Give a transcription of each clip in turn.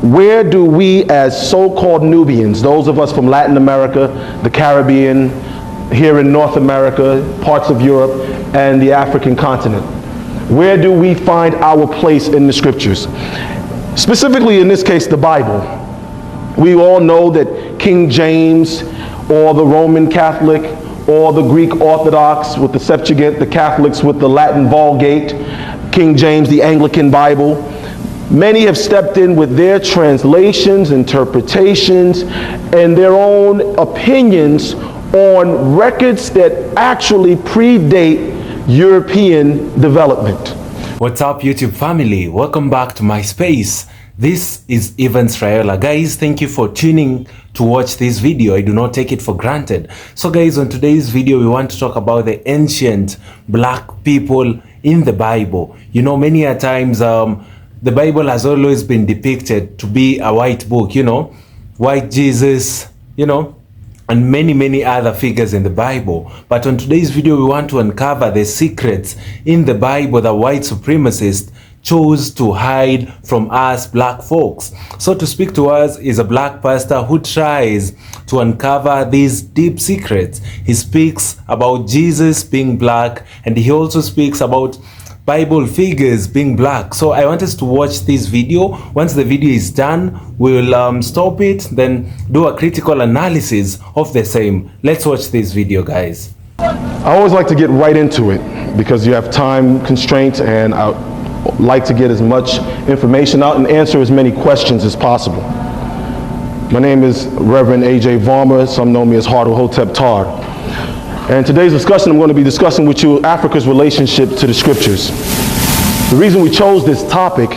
where do we as so-called Nubians, those of us from Latin America, the Caribbean, here in North America, parts of Europe, and the African continent, where do we find our place in the scriptures? Specifically in this case, the Bible. We all know that King James, or the Roman Catholic, or the Greek Orthodox with the Septuagint, the Catholics with the Latin Vulgate, King James, the Anglican Bible, many have stepped in with their translations, interpretations, and their own opinions on records that actually predate European development. What's up, YouTube family? Welcome back to my space. This is Evans Raiola. Guys, thank you for tuning to watch this video. I do not take it for granted. So guys, on today's video, we want to talk about the ancient black people in the Bible. You know, many a times, the Bible has always been depicted to be a white book, you know, white Jesus, you know, and many other figures in the Bible. But on today's video, we want to uncover the secrets in the Bible that white supremacists chose to hide from us black folks. So to speak to us is a black pastor who tries to uncover these deep secrets. He speaks about Jesus being black, and he also speaks about Bible figures being black. So I want us to watch this video. Once the video is done, we'll stop it, then do a critical analysis of the same. Let's watch this video, guys. I always like to get right into it because you have time constraints, and I like to get as much information out and answer as many questions as possible. My name is Reverend A.J. Varmer. Some know me as Heart of Hotep Tar. And today's discussion, I'm going to be discussing with you Africa's relationship to the scriptures. The reason we chose this topic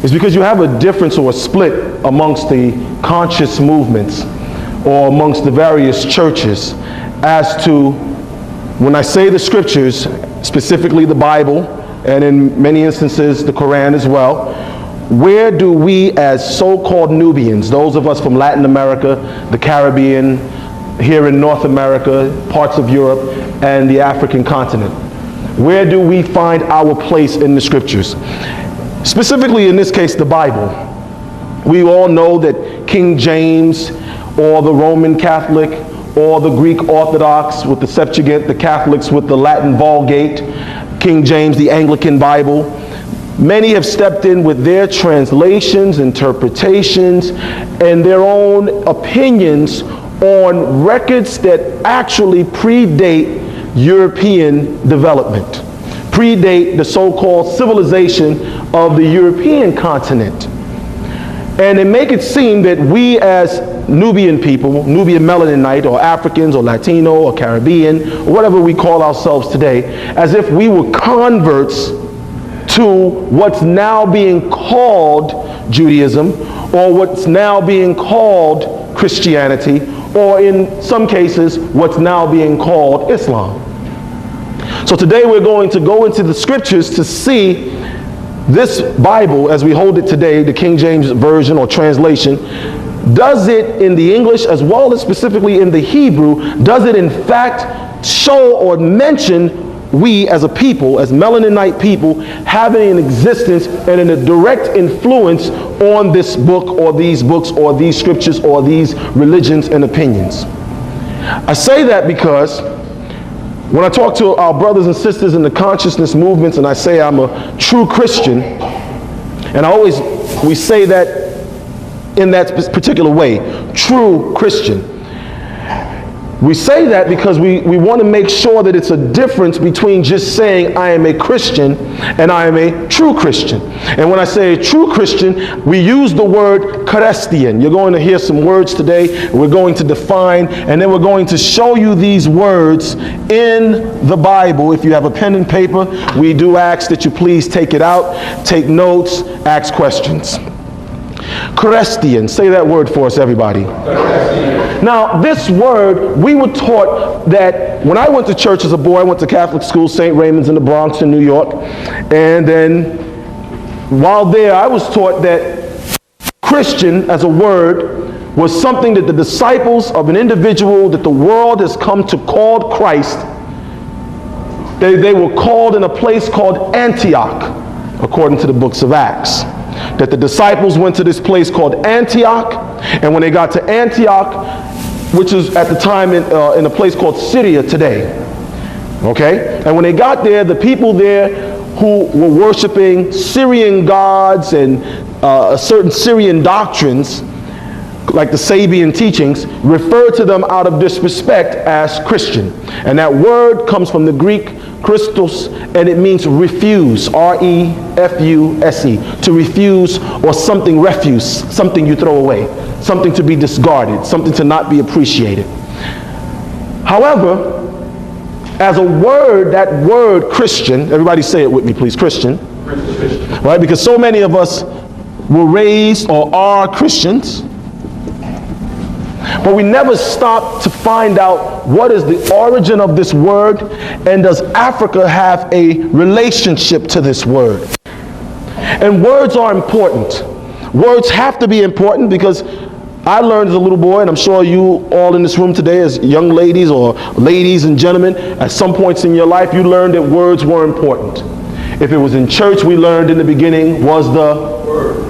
is because you have a difference or a split amongst the conscious movements or amongst the various churches as to, when I say the scriptures, specifically the Bible, and in many instances the Quran as well, where do we as so-called Nubians, those of us from Latin America, the Caribbean, here in North America, parts of Europe, and the African continent, where do we find our place in the scriptures? Specifically in this case, the Bible. We all know that King James, or the Roman Catholic, or the Greek Orthodox with the Septuagint, the Catholics with the Latin Vulgate, King James, the Anglican Bible, many have stepped in with their translations, interpretations, and their own opinions on records that actually predate European development, predate the so-called civilization of the European continent. And they make it seem that we as Nubian people, Nubian Melaninite, or Africans, or Latino, or Caribbean, or whatever we call ourselves today, as if we were converts to what's now being called Judaism, or what's now being called Christianity, or in some cases, what's now being called Islam. So today we're going to go into the scriptures to see this Bible, as we hold it today, the King James Version or translation, does it in the English as well as specifically in the Hebrew, does it in fact show or mention we as a people, as Melaninite people, having an existence and in a direct influence on this book or these books or these scriptures or these religions and opinions? I say that because when I talk to our brothers and sisters in the consciousness movements and I say I'm a true Christian, and we say that in that particular way, true Christian. We say that because we want to make sure that it's a difference between just saying I am a Christian and I am a true Christian. And when I say a true Christian, we use the word Christian. You're going to hear some words today. We're going to define, and then we're going to show you these words in the Bible. If you have a pen and paper, we do ask that you please take it out, take notes, ask questions. Christian, say that word for us, everybody. Now, this word, we were taught that when I went to church as a boy, I went to Catholic school, St. Raymond's in the Bronx in New York. And then while there, I was taught that Christian as a word was something that the disciples of an individual that the world has come to call Christ, they were called in a place called Antioch, according to the books of Acts. that the disciples went to this place called Antioch, and when they got to Antioch, which is at the time in a place called Syria today, okay? And when they got there, the people there who were worshiping Syrian gods and certain Syrian doctrines, like the Sabian teachings, refer to them out of disrespect as Christian. And that word comes from the Greek Christos, and it means refuse, R-E-F-U-S-E, to refuse, or something refuse, something you throw away, something to be discarded, something to not be appreciated. However, as a word, that word Christian, everybody say it with me please, Christian, right? Because so many of us were raised or are Christians, but we never stop to find out what is the origin of this word, and does Africa have a relationship to this word? And words are important. Words have to be important, because I learned as a little boy, and I'm sure you all in this room today as young ladies or ladies and gentlemen, at some points in your life you learned that words were important. If it was in church, we learned in the beginning was the word,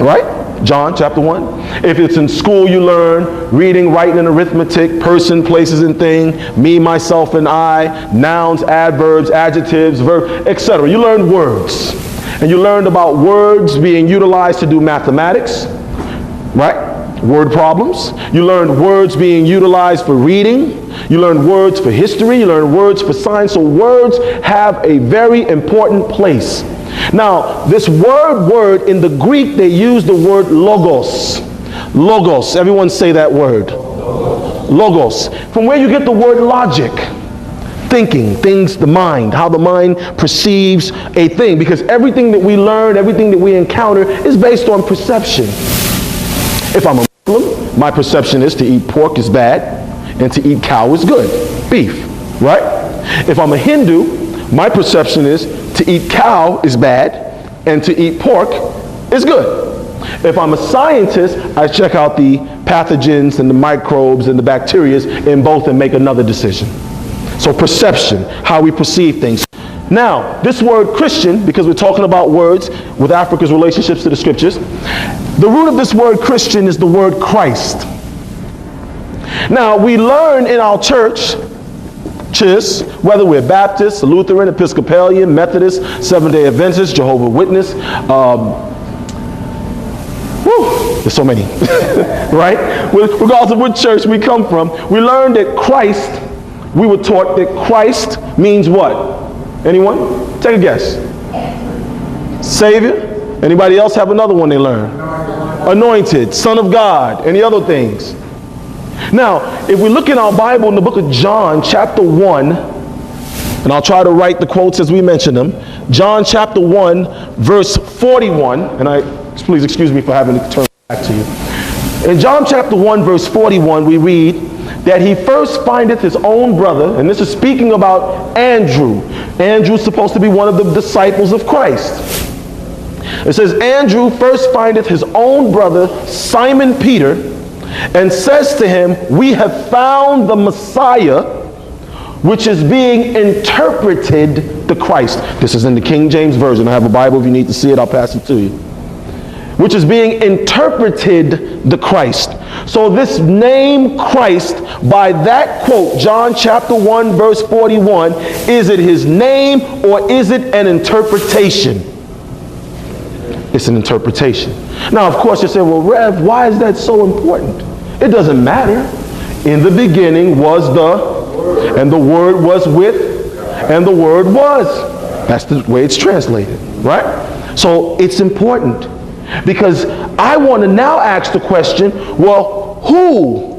right? John chapter 1. If it's in school, you learn reading, writing, and arithmetic, person, places, and thing, me, myself, and I, nouns, adverbs, adjectives, verbs, etc. You learn words. And you learned about words being utilized to do mathematics, right? Word problems. You learned words being utilized for reading. You learned words for history. You learned words for science. So words have a very important place. Now, this word in the Greek, they use the word logos. Logos. Everyone say that word. Logos. From where you get the word logic. Thinking, things, the mind, how the mind perceives a thing. Because everything that we learn, everything that we encounter is based on perception. If I'm a Muslim, my perception is to eat pork is bad and to eat cow is good. Beef, right? If I'm a Hindu, my perception is to eat cow is bad and to eat pork is good. If I'm a scientist, I check out the pathogens and the microbes and the bacteria in both and make another decision. So perception, how we perceive things. Now, this word Christian, because we're talking about words with Africa's relationships to the scriptures, the root of this word Christian is the word Christ. Now, we learn in our church, whether we're Baptist, Lutheran, Episcopalian, Methodist, Seventh-day Adventist, Jehovah's Witness, there's so many, right? Regardless of what church we come from, we learned that Christ, we were taught that Christ means what? Anyone? Take a guess. Savior? Anybody else have another one they learn? Anointed, Son of God, any other things? Now, if we look in our Bible in the book of John, chapter 1, and I'll try to write the quotes as we mention them. John chapter 1, verse 41, and please excuse me for having to turn back to you. In John chapter 1, verse 41, we read that he first findeth his own brother, and this is speaking about Andrew. Andrew's supposed to be one of the disciples of Christ. It says, Andrew first findeth his own brother, Simon Peter, and says to him, we have found the Messiah, which is being interpreted the Christ. This is in the King James Version. I have a Bible. If you need to see it, I'll pass it to you. Which is being interpreted the Christ. So this name Christ, by that quote, John chapter 1, verse 41, is it his name or is it an interpretation? It's an interpretation. Now, of course, you say, well, Rev, why is that so important? It doesn't matter. In the beginning was the, and the Word was with, and the Word was. That's the way it's translated, right? So it's important because I want to now ask the question, well, who,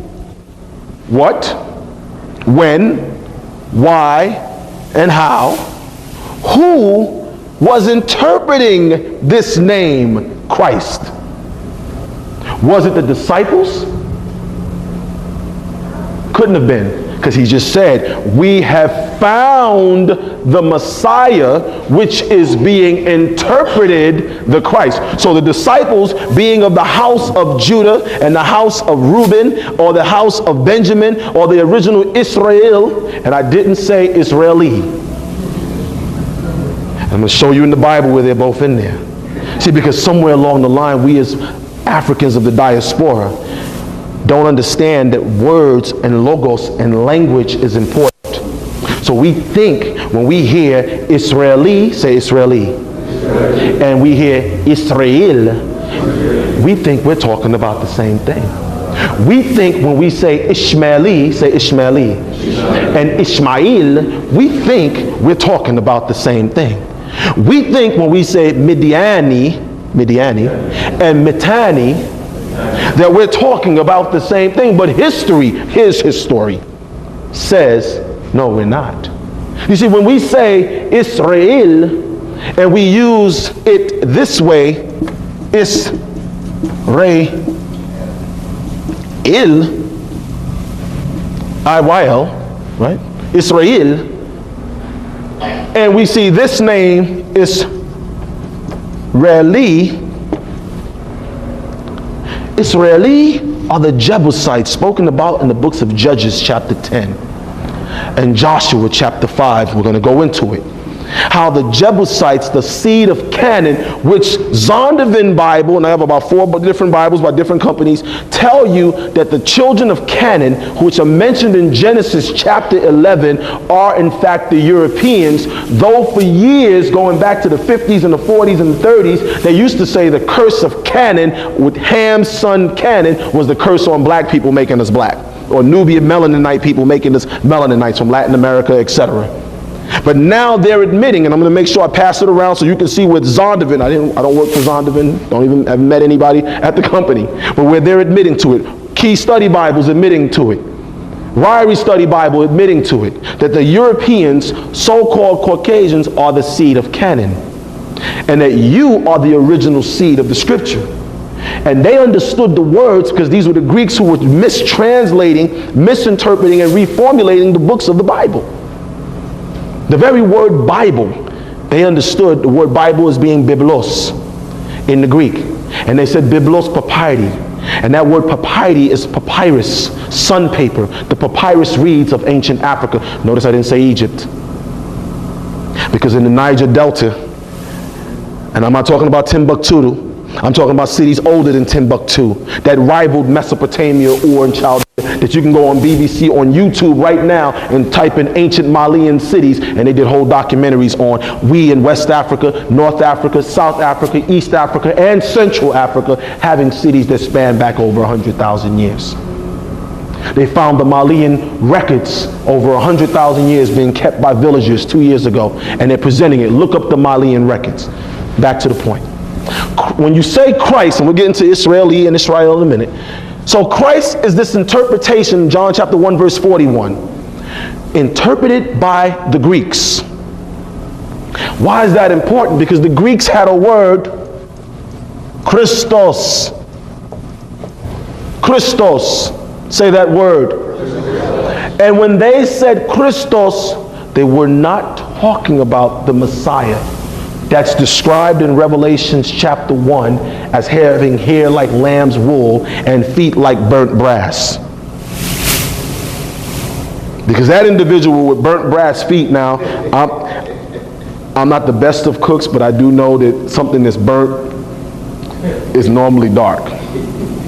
what, when, why, and how? Who was interpreting this name, Christ? Was it the disciples? Couldn't have been, because he just said, we have found the Messiah, which is being interpreted the Christ. So the disciples, being of the house of Judah and the house of Reuben, or the house of Benjamin, or the original Israel, and I didn't say Israeli. I'm going to show you in the Bible where they're both in there. See, because somewhere along the line, we as Africans of the diaspora don't understand that words and logos and language is important. So we think when we hear Israeli, say Israeli, and we hear Israel, we think we're talking about the same thing. We think when we say Ishmaeli, say Ishmaeli, and Ishmael, we think we're talking about the same thing. We think when we say Midiani, and Mitani, that we're talking about the same thing, but history, his history, says, no, we're not. You see, when we say Israel, and we use it this way, Israel, I-Y-L, right? Israel, and we see this name is Israeli are the Jebusites spoken about in the books of Judges chapter 10 and Joshua chapter 5. We're going to go into it. How the Jebusites, the seed of Canaan, which Zondervan Bible, and I have about 4 different Bibles by different companies, tell you that the children of Canaan, which are mentioned in Genesis chapter 11, are in fact the Europeans, though for years, going back to the 50s and the 40s and the 30s, they used to say the curse of Canaan, with Ham's son Canaan, was the curse on black people making us black, or Nubian Melaninite people making us Melaninites from Latin America, etc. But now they're admitting, and I'm going to make sure I pass it around so you can see with Zondervan. I don't work for Zondervan, haven't met anybody at the company, but where they're admitting to it. Key Study Bibles admitting to it. Ryrie Study Bible admitting to it, that the Europeans, so-called Caucasians, are the seed of Canaan, and that you are the original seed of the scripture. And they understood the words because these were the Greeks who were mistranslating, misinterpreting, and reformulating the books of the Bible. The very word Bible, they understood the word Bible as being biblos in the Greek. And they said biblos papyri. And that word papyri is papyrus, sun paper, the papyrus reeds of ancient Africa. Notice I didn't say Egypt. Because in the Niger Delta, and I'm not talking about Timbuktu, I'm talking about cities older than Timbuktu that rivaled Mesopotamia, Ur, and Chaldea, that you can go on BBC, on YouTube right now and type in ancient Malian cities, and they did whole documentaries on we in West Africa, North Africa, South Africa, East Africa, and Central Africa having cities that span back over 100,000 years. They found the Malian records over 100,000 years being kept by villagers 2 years ago, and they're presenting it. Look up the Malian records. Back to the point. When you say Christ, and we'll get into Israeli and Israel in a minute. So Christ is this interpretation, John chapter 1 verse 41, interpreted by the Greeks. Why is that important? Because the Greeks had a word, Christos. Christos. Say that word. And when they said Christos, they were not talking about the Messiah. That's described in Revelation chapter 1 as having hair like lamb's wool and feet like burnt brass. Because that individual with burnt brass feet, now, I'm not the best of cooks, but I do know that something that's burnt is normally dark.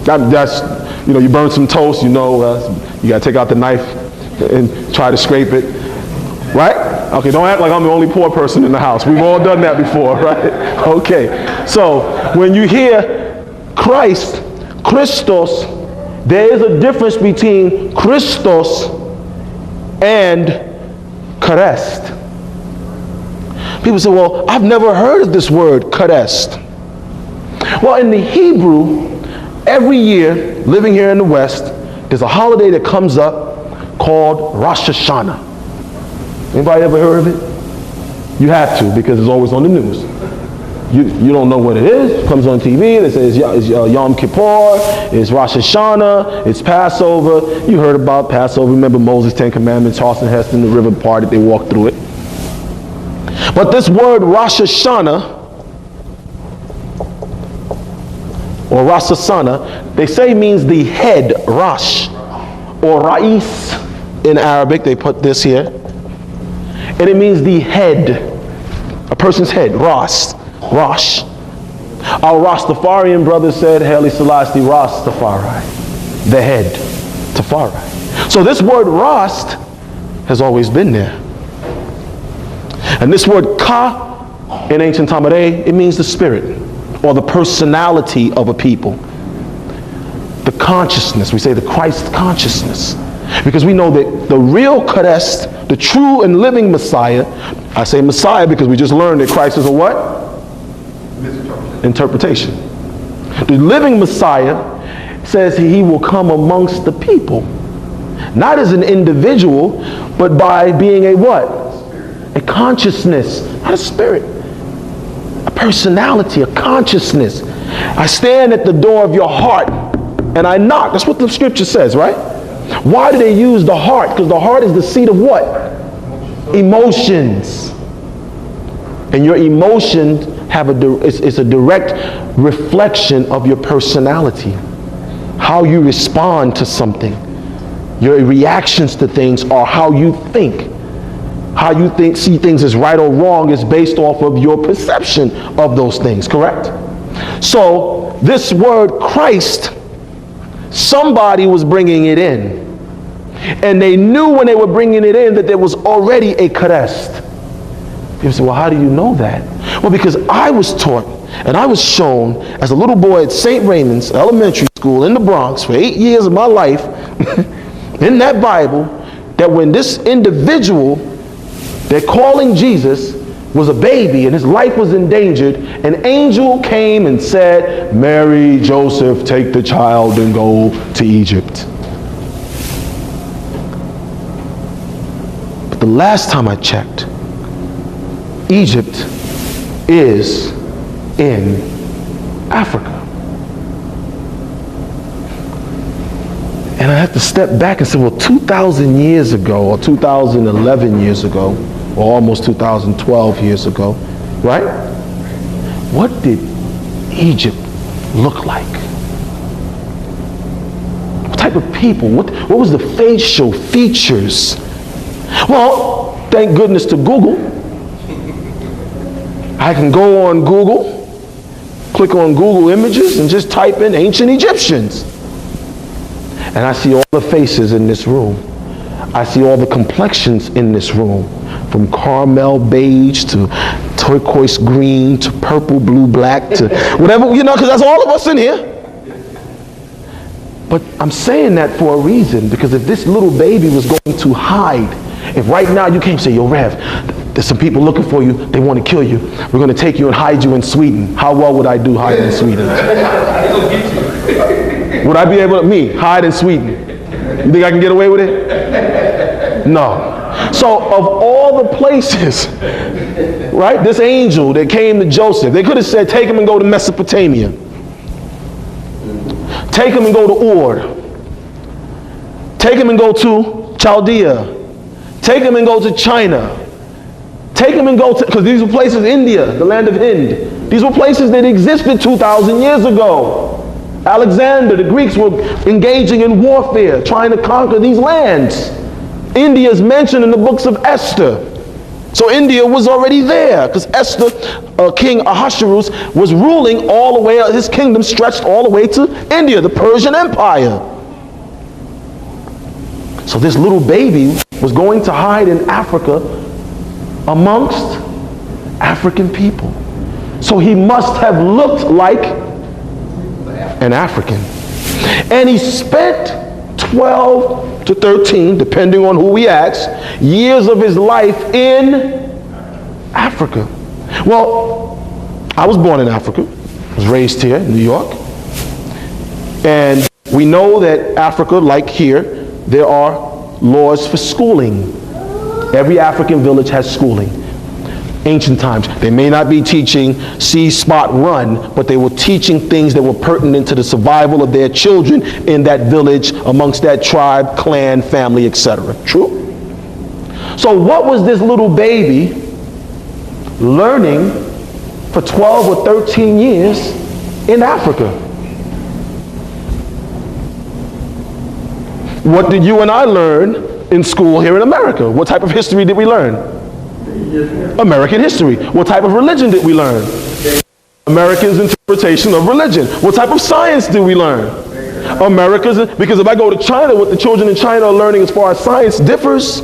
That's, you burn some toast, you got to take out the knife and try to scrape it. Right? Okay, don't act like I'm the only poor person in the house. We've all done that before, right? Okay, so when you hear Christ, Christos, there is a difference between Christos and Christ. People say, well, I've never heard of this word, Christ. Well, in the Hebrew, every year, living here in the West, there's a holiday that comes up called Rosh Hashanah. Anybody ever heard of it? You have to, because it's always on the news. You don't know what it is. It comes on TV. They say it's Yom Kippur, it's Rosh Hashanah, it's Passover. You heard about Passover. Remember Moses' 10 Commandments, Charleston Heston, the river parted, they walked through it. But this word Rosh Hashanah, or Rosh Hashanah, they say means the head, Rosh, or Rais in Arabic. They put this here. And it means the head, a person's head, Rosh. Our Rastafarian brother said, Haile Selassie Rastafari, the head, Tafari. So this word Rast has always been there. And this word Ka in ancient Tamaré, it means the spirit or the personality of a people. The consciousness, we say the Christ consciousness. Because we know that the real Christ, the true and living Messiah, I say Messiah because we just learned that Christ is a what? Interpretation. The living Messiah says he will come amongst the people. Not as an individual, but by being a what? A consciousness, not a spirit. A personality, a consciousness. I stand at the door of your heart and I knock. That's what the scripture says, right? Why do they use the heart? Because the heart is the seat of what? Emotions. And your emotions it's a direct reflection of your personality. How you respond to something. Your reactions to things are how you think. How you see things as right or wrong is based off of your perception of those things, correct? So this word Christ, somebody was bringing it in. And they knew when they were bringing it in that there was already a Christ. People say, well, how do you know that? Well, because I was taught and I was shown as a little boy at St. Raymond's Elementary School in the Bronx for 8 years of my life in that Bible that when this individual they're calling Jesus was a baby and his life was endangered, an angel came and said, Mary, Joseph, take the child and go to Egypt. But the last time I checked, Egypt is in Africa. And I have to step back and say, well, 2,000 years ago, or 2011 years ago, or almost 2012 years ago, right? What did Egypt look like? What type of people? What was the facial features? Well, thank goodness to Google. I can go on Google, click on Google Images, and just type in ancient Egyptians. And I see all the faces in this room. I see all the complexions in this room. From caramel beige to turquoise green to purple, blue, black to whatever, because that's all of us in here. But I'm saying that for a reason, because if this little baby was going to hide, if right now you came and say, yo, Rev, there's some people looking for you, they want to kill you. We're going to take you and hide you in Sweden. How well would I do hiding in Sweden? Would I be able to, hide in Sweden? You think I can get away with it? No. So of all the places, right, this angel that came to Joseph, they could have said, take him and go to Mesopotamia. Take him and go to Ur. Take him and go to Chaldea. Take him and go to China. Take him and go to, because these were places, India, the land of Hind. These were places that existed 2,000 years ago. Alexander, the Greeks were engaging in warfare, trying to conquer these lands. India is mentioned in the books of Esther. So India was already there, because Esther, King Ahasuerus, was ruling all the way, his kingdom stretched all the way to India, the Persian Empire. So this little baby was going to hide in Africa amongst African people. So he must have looked like an African. And he spent 12 to 13, depending on who we ask, years of his life in Africa. Well, I was born in Africa, was raised here in New York. And we know that Africa, like here, there are laws for schooling. Every African village has schooling. Ancient times, they may not be teaching see, spot, run, but they were teaching things that were pertinent to the survival of their children in that village, amongst that tribe, clan, family, etc. True? So what was this little baby learning for 12 or 13 years in Africa? What did you and I learn in school here in America? What type of history did we learn? American history. What type of religion did we learn? Americans' interpretation of religion. What type of science do we learn? America's, because if I go to China, what the children in China are learning as far as science differs.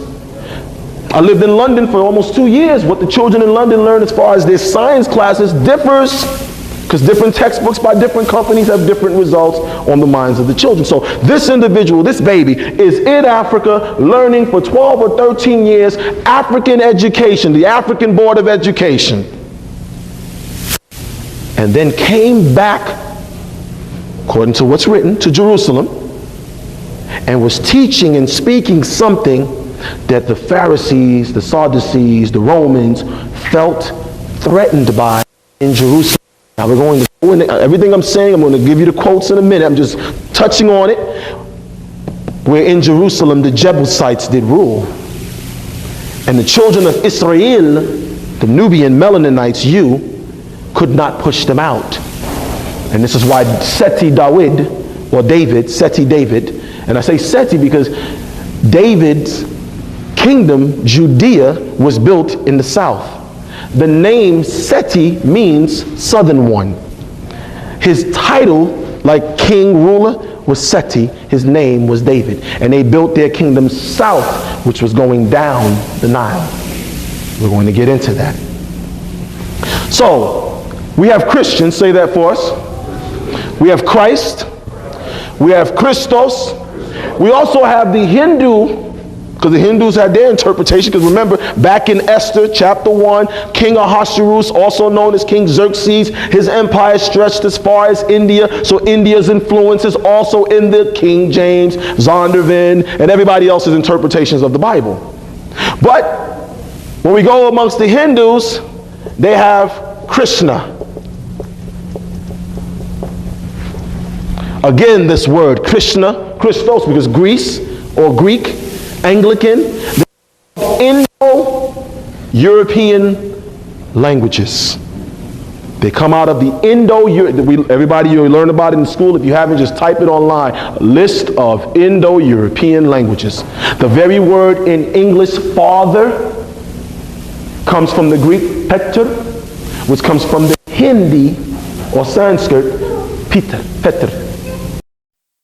I lived in London for almost 2 years. What the children in London learn as far as their science classes differs, because different textbooks by different companies have different results on the minds of the children. So this individual, this baby, is in Africa learning for 12 or 13 years African education, the African Board of Education. And then came back, according to what's written, to Jerusalem, and was teaching and speaking something that the Pharisees, the Sadducees, the Romans felt threatened by in Jerusalem. Now we're going to go into everything I'm saying. I'm going to give you the quotes in a minute. I'm just touching on it. Where in Jerusalem the Jebusites did rule. And the children of Israel, the Nubian Melanites, could not push them out. And this is why Seti David, and I say Seti because David's kingdom, Judea, was built in the south. The name Seti means southern one. His title, like king, ruler, was Seti. His name was David. And they built their kingdom south, which was going down the Nile. We're going to get into that. So, we have Christians, say that for us. We have Christ. We have Christos. We also have the Hindu, because the Hindus had their interpretation. Because remember, back in Esther chapter 1, King Ahasuerus, also known as King Xerxes, his empire stretched as far as India. So India's influence is also in the King James, Zondervan, and everybody else's interpretations of the Bible. But when we go amongst the Hindus, they have Krishna. Again, this word, Krishna, Christos, because Greece or Greek, Anglican, Indo-European languages. They come out of the everybody, you learn about it in school. If you haven't, just type it online. A list of Indo-European languages. The very word in English, father, comes from the Greek Petr, which comes from the Hindi or Sanskrit, Petr.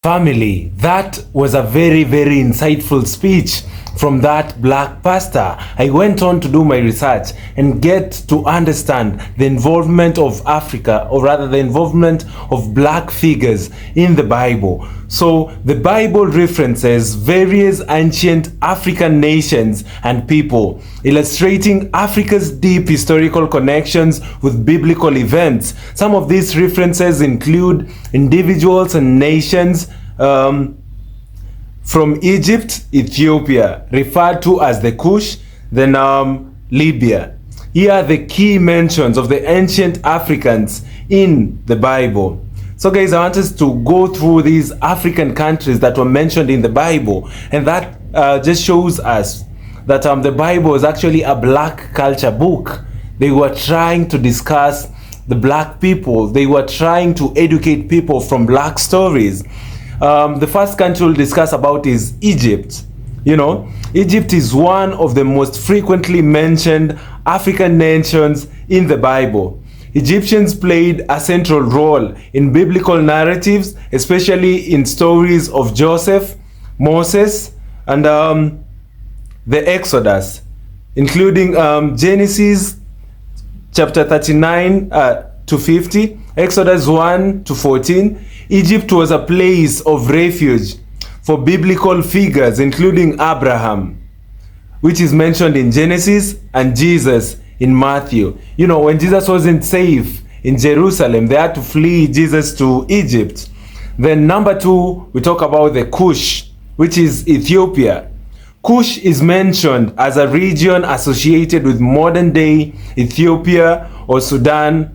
Family, that was a very, very insightful speech from that black pastor. I went on to do my research and get to understand the involvement of Africa, or rather the involvement of black figures in the Bible. So the Bible references various ancient African nations and people, illustrating Africa's deep historical connections with biblical events. Some of these references include individuals and nations from Egypt, Ethiopia, referred to as the Kush, then Libya. Here are the key mentions of the ancient Africans in the Bible. So guys, I want us to go through these African countries that were mentioned in the Bible, and that just shows us that the Bible is actually a black culture book. They were trying to discuss the black people. They were trying to educate people from black stories. The first country we'll discuss about is Egypt. You know, Egypt is one of the most frequently mentioned African nations in the Bible. Egyptians played a central role in biblical narratives, especially in stories of Joseph, Moses, and the Exodus, including Genesis chapter 39 to 50, Exodus 1 to 14. Egypt was a place of refuge for biblical figures, including Abraham, which is mentioned in Genesis, and Jesus in Matthew. You know, when Jesus wasn't safe in Jerusalem, they had to flee Jesus to Egypt. Then number 2, we talk about the Kush, which is Ethiopia. Kush is mentioned as a region associated with modern day Ethiopia or Sudan.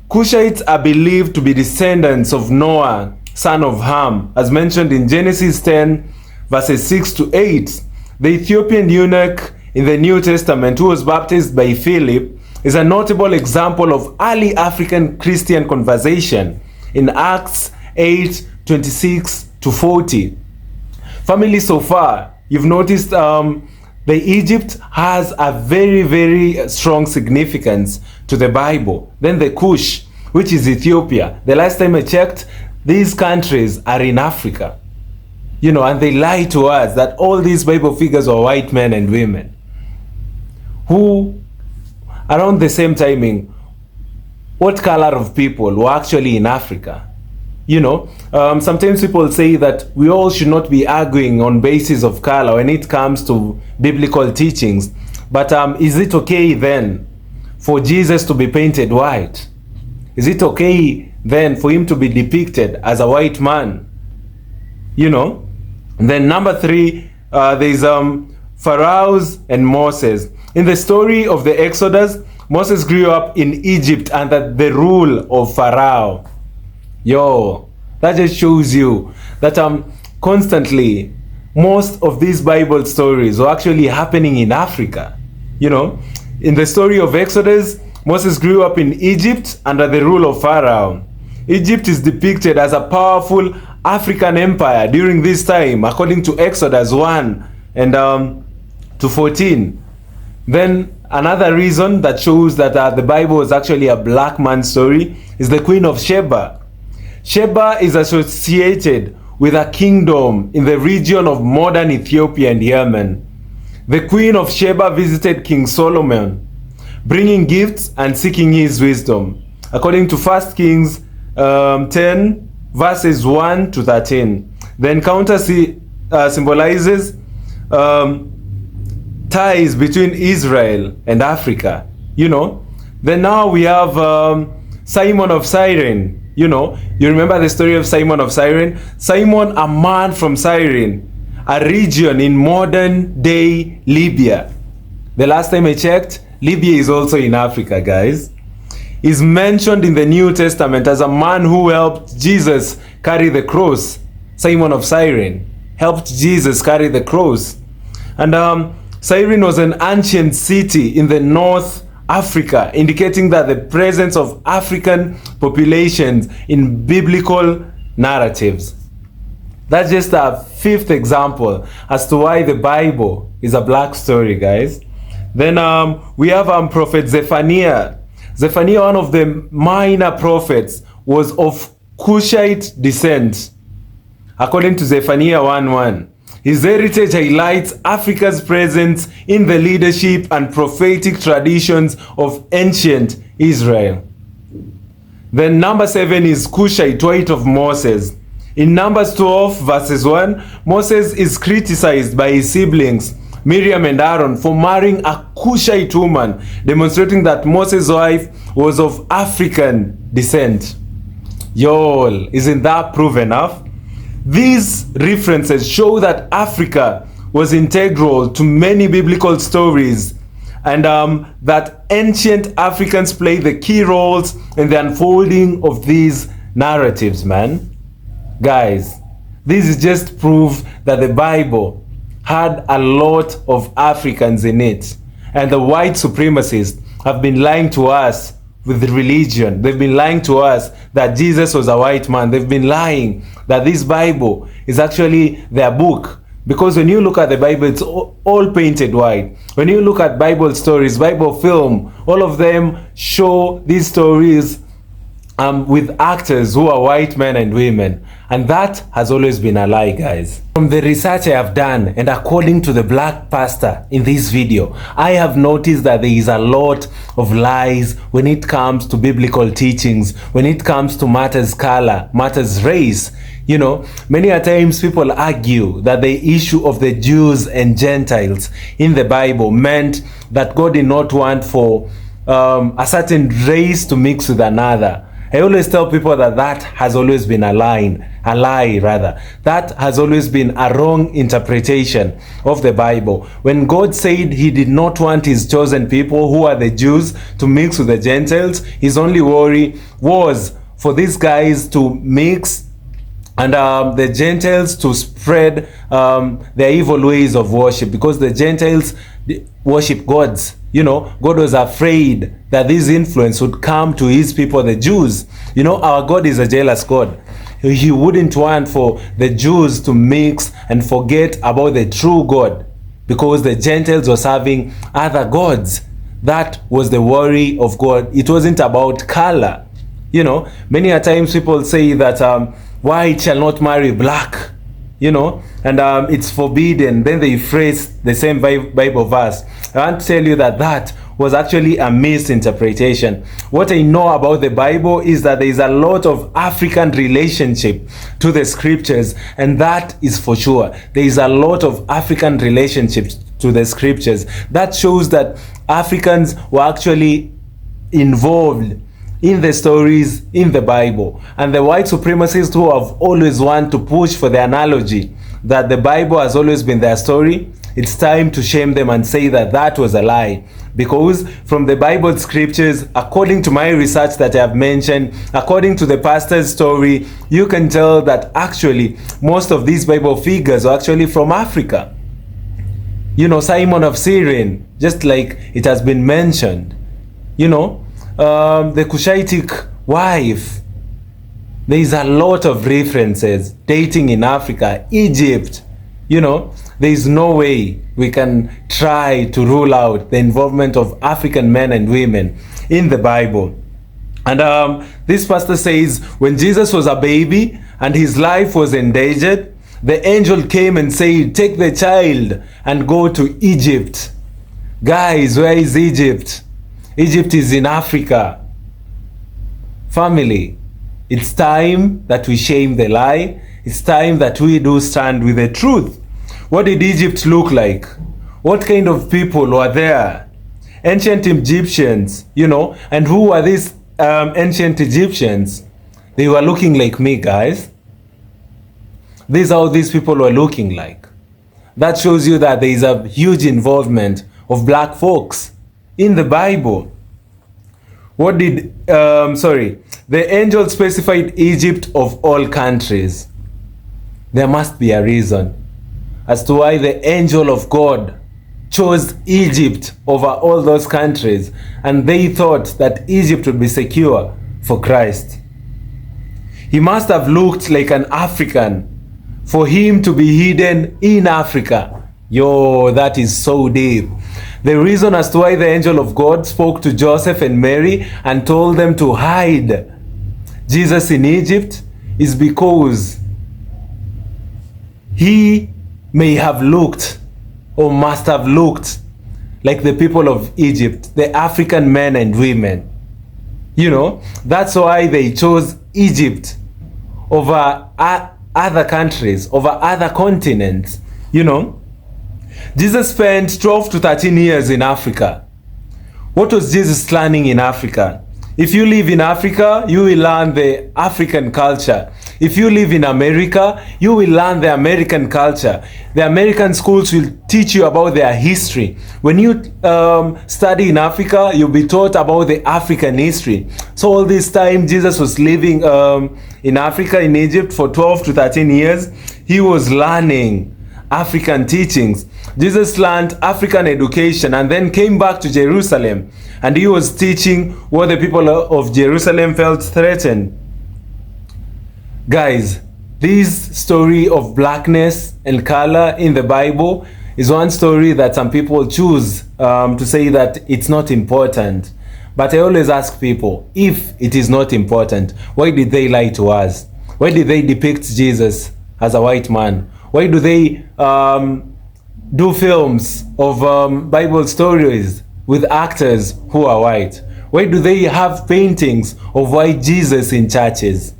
Cushites are believed to be descendants of Noah, son of Ham, as mentioned in Genesis 10, verses 6 to 8. The Ethiopian eunuch in the New Testament, who was baptized by Philip, is a notable example of early African Christian conversation in Acts 8, 26 to 40. Family, so far, you've noticed the Egypt has a very, very strong significance to the Bible. Then the Kush, which is Ethiopia. The last time I checked, these countries are in Africa. You know, and they lie to us that all these Bible figures are white men and women who, around the same timing, what color of people were actually in Africa? You know, sometimes people say that we all should not be arguing on basis of color when it comes to biblical teachings. But is it okay then for Jesus to be painted white? Is it okay then for him to be depicted as a white man? You know? And then number 3, there's Pharaohs and Moses. In the story of the Exodus, Moses grew up in Egypt under the rule of Pharaoh. Yo, that just shows you that constantly most of these Bible stories are actually happening in Africa. You know, in the story of Exodus, Moses grew up in Egypt under the rule of Pharaoh. Egypt is depicted as a powerful African empire during this time, according to Exodus 1 and to 14. Then another reason that shows that the Bible is actually a black man's story is the Queen of Sheba. Sheba is associated with a kingdom in the region of modern Ethiopia and Yemen. The Queen of Sheba visited King Solomon, bringing gifts and seeking his wisdom, according to 1 Kings 10 verses 1 to 13. The encounter symbolizes ties between Israel and Africa, you know. Then now we have Simon of Cyrene. You know, you remember the story of Simon of Cyrene? Simon, a man from Cyrene, a region in modern day Libya. The last time I checked, Libya is also in Africa, guys. Is mentioned in the New Testament as a man who helped Jesus carry the cross. Simon of Cyrene helped Jesus carry the cross. And Cyrene was an ancient city in the North Africa, indicating that the presence of African populations in biblical narratives. That's just a 5th example as to why the Bible is a black story, guys. Then we have Prophet Zephaniah. Zephaniah, one of the minor prophets, was of Cushite descent. According to Zephaniah 1:1, his heritage highlights Africa's presence in the leadership and prophetic traditions of ancient Israel. Then number 7 is Cushite, wife of Moses. In Numbers 12 verses 1, Moses is criticized by his siblings Miriam and Aaron for marrying a Cushite woman, demonstrating that Moses' wife was of African descent. Y'all, isn't that proof enough? These references show that Africa was integral to many biblical stories, and that ancient Africans played the key roles in the unfolding of these narratives, man. Guys, this is just proof that the Bible had a lot of Africans in it, and the white supremacists have been lying to us with religion. They've been lying to us that Jesus was a white man. They've been lying that this Bible is actually their book, because when you look at the Bible, it's all painted white. When you look at Bible stories, Bible film, all of them show these stories with actors who are white men and women, and that has always been a lie, guys. From the research I have done, and according to the black pastor in this video, I have noticed that there is a lot of lies when it comes to biblical teachings, when it comes to matters color, matters race. You know, many a times people argue that the issue of the Jews and Gentiles in the Bible meant that God did not want for a certain race to mix with another. I always tell people that that has always been a lie. That has always been a wrong interpretation of the Bible. When God said he did not want his chosen people, who are the Jews, to mix with the Gentiles, his only worry was for these guys to mix and the Gentiles to spread their evil ways of worship, because the Gentiles worship gods. You know, God was afraid that this influence would come to his people, the Jews. You know, our God is a jealous God. He wouldn't want for the Jews to mix and forget about the true God, because the Gentiles were serving other gods. That was the worry of God. It wasn't about color. You know, many a times people say that white shall not marry black, you know, and it's forbidden. Then they phrase the same Bible verse. I want to tell you that that was actually a misinterpretation. What I know about the Bible is that there is a lot of African relationship to the scriptures, and that is for sure. There is a lot of African relationships to the scriptures. That shows that Africans were actually involved in the stories in the Bible. And the white supremacists who have always wanted to push for the analogy that the Bible has always been their story, it's time to shame them and say that that was a lie. Because from the Bible scriptures, according to my research that I have mentioned, according to the pastor's story, you can tell that actually most of these Bible figures are actually from Africa. You know, Simon of Cyrene, just like it has been mentioned. You know, the Cushitic wife. There is a lot of references dating in Africa, Egypt. You know, there is no way we can try to rule out the involvement of African men and women in the Bible. And this pastor says when Jesus was a baby and his life was endangered, the angel came and said, take the child and go to Egypt. Guys, where is Egypt? Egypt is in Africa. Family, it's time that we shame the lie. It's time that we do stand with the truth. What did Egypt look like? What kind of people were there? Ancient Egyptians, you know, and who were these ancient Egyptians? They were looking like me, guys. This is how these people were looking like. That shows you that there is a huge involvement of black folks in the Bible. What did, the angel specified Egypt of all countries. There must be a reason as to why the angel of God chose Egypt over all those countries, and they thought that Egypt would be secure for Christ. He must have looked like an African for him to be hidden in Africa. Yo, that is so deep. The reason as to why the angel of God spoke to Joseph and Mary and told them to hide Jesus in Egypt is because he may have looked or must have looked like the people of Egypt, the African men and women. You know, that's why they chose Egypt over other countries, over other continents. You know, Jesus spent 12 to 13 years in Africa. What was Jesus learning in Africa? If you live in Africa, you will learn the African culture. If you live in America, you will learn the American culture. The American schools will teach you about their history. When you study in Africa, you'll be taught about the African history. So all this time, Jesus was living in Africa, in Egypt, for 12 to 13 years. He was learning African teachings. Jesus learned African education and then came back to Jerusalem, and he was teaching what the people of Jerusalem felt threatened. Guys, this story of blackness and color in the Bible is one story that some people choose to say that it's not important. But I always ask people, if it is not important, why did they lie to us? Why did they depict Jesus as a white man? Why do they do films of Bible stories with actors who are white? Why do they have paintings of white Jesus in churches?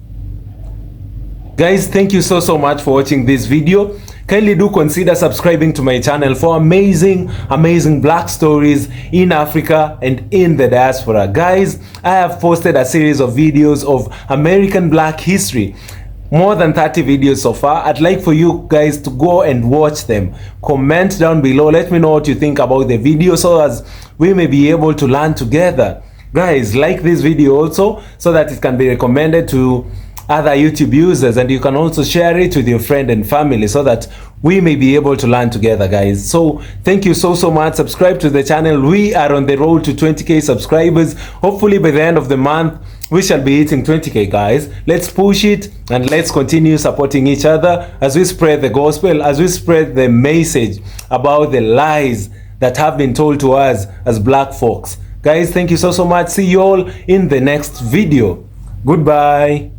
Guys, thank you so much for watching this video. Kindly do consider subscribing to my channel for amazing black stories in Africa and in the diaspora. Guys, I have posted a series of videos of American black history. More than 30 videos so far. I'd like for you guys to go and watch them. Comment down below. Let me know what you think about the video so as we may be able to learn together. Guys, like this video also so that it can be recommended to other YouTube users, and you can also share it with your friend and family so that we may be able to learn together, guys. So thank you so much. Subscribe to the channel. We are on the road to 20k subscribers. Hopefully by the end of the month we shall be hitting 20k, guys. Let's push it and let's continue supporting each other as we spread the gospel, as we spread the message about the lies that have been told to us as black folks. Guys, thank you so much. See you all in the next video. Goodbye.